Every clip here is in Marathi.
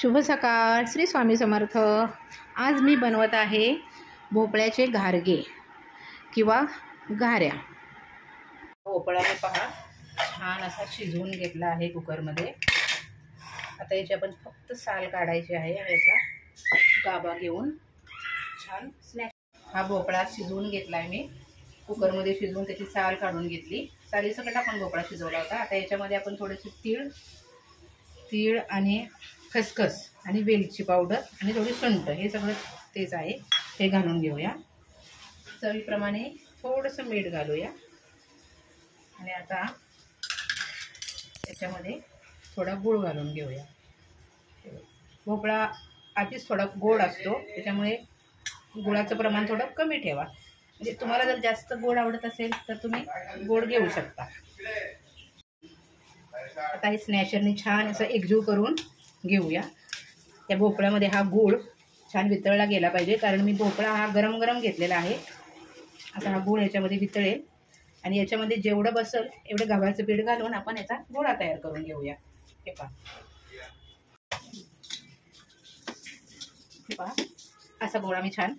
शुभ सकाळ. श्री स्वामी समर्थ. आज मी बनवत आहे भोपळ्याचे घारगे किंवा घाऱ्या. भोपळा मी पहा छान असा शिजवून घेतला आहे कुकरमध्ये. आता याची आपण फक्त साल काढायची आहे. याचा गाभा घेऊन छान स्नॅक. हा भोपळा शिजवून घेतला आहे मी कुकरमध्ये. शिजवून त्याची साल काढून घेतली. सालीसकट आपण भोपळा शिजवला होता. आता याच्यामध्ये आपण थोडेसे तीळ आणि खसखस आणि वेलची पावडर आणि थोडी सुंठ, हे सगळं तेच आहे, हे घालून घेऊया. चवीप्रमाणे थोडंसं मीठ घालूया. आणि आता त्याच्यामध्ये थोडा गूळ घालून घेऊया. भोपळा आधीच थोडा गोड असतो, त्याच्यामुळे गुळाचं प्रमाण थोडं कमी ठेवा. म्हणजे तुम्हाला जर जास्त गोड आवडत असेल तर तुम्ही गोड घेऊ शकता. आता हे स्नॅचरने छान असं एकजीव करून घेऊया. त्या भोपळ्यामध्ये हा गूळ छान वितळला गेला पाहिजे, कारण मी भोपळा हा गरम गरम घेतलेला आहे. आता हा गूळ याच्यामध्ये वितळेल आणि याच्यामध्ये जेवढं बसेल एवढं गव्हाचं पीठ घालून आपण याचा गोळा तयार करून घेऊया. हे पहा असा गोळा मी छान,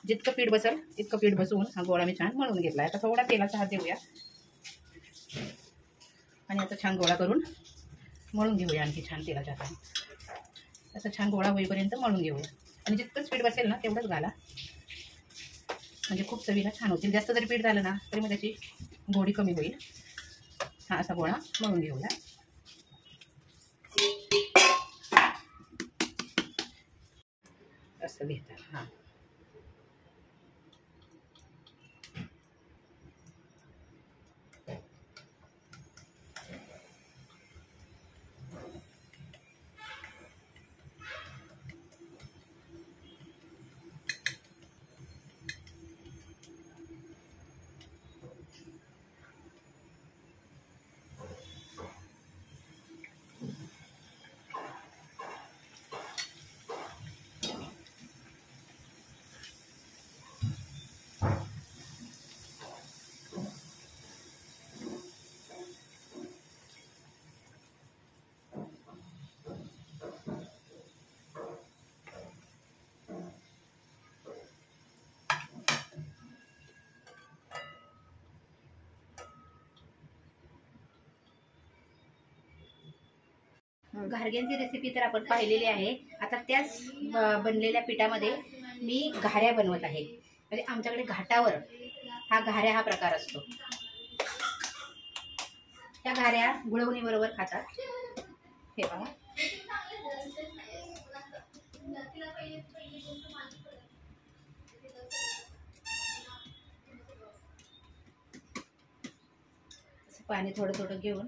जितकं पीठ बसेल तितकं पीठ बसवून हा गोळा मी छान मळून घेतला. आता थोडा तेलाचा हात देऊया आणि आता छान गोळा करून मळून घेऊया. आणखी छान तेलाच्या हाताने असं छान गोळा होईपर्यंत मळून घेऊया. आणि जितकंच पीठ बसेल ना तेवढंच घाला, म्हणजे खूप चवीला छान होतील. जास्त जरी पीठ झालं ना तरी मग त्याची गोडी कमी होईल. हा असा गोळा मळून घेऊया. असं घेतात. हां घारग्यांची रेसिपी तर आपण पाहिलेली आहे. आता त्याच बनलेल्या पिठामध्ये मी घाऱ्या बनवत आहे. म्हणजे आमच्याकडे घाटावर हा घाऱ्या हा प्रकार असतो. त्या घाऱ्या गुळवणी बरोबर खातात. हे बघा पाणी थोडं थोडं घेऊन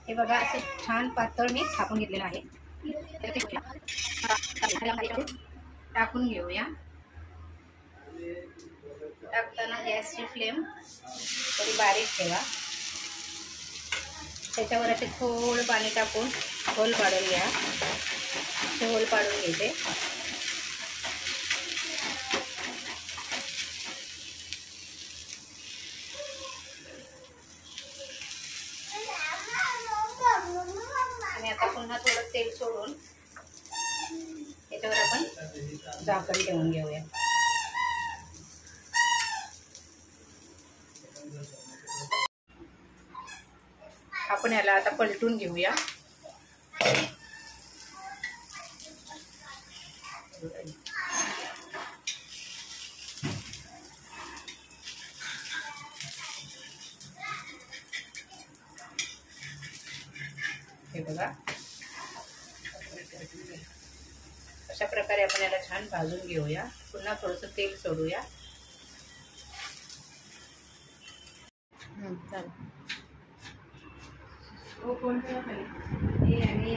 हे बघा असं छान पातळ मी थापून घेतलेलं आहे. टाकून घेऊया. टाकताना गॅसची फ्लेम थोडी बारीक ठेवा. त्याच्यावर असे थोडं पाणी टाकून होल पाडून घ्या. होल पाडून घ्यायचे. आणि आता पुन्हा थोडं तेल सोडून याच्यावर आपण झाकण ठेवून घेऊया. आपण याला आता पलटून घेऊया. हे बघा अशा प्रकारे आपण याला छान भाजून घेऊया. पुन्हा थोडंसं तेल सोडूया. चालेल. हो कोण हे आणि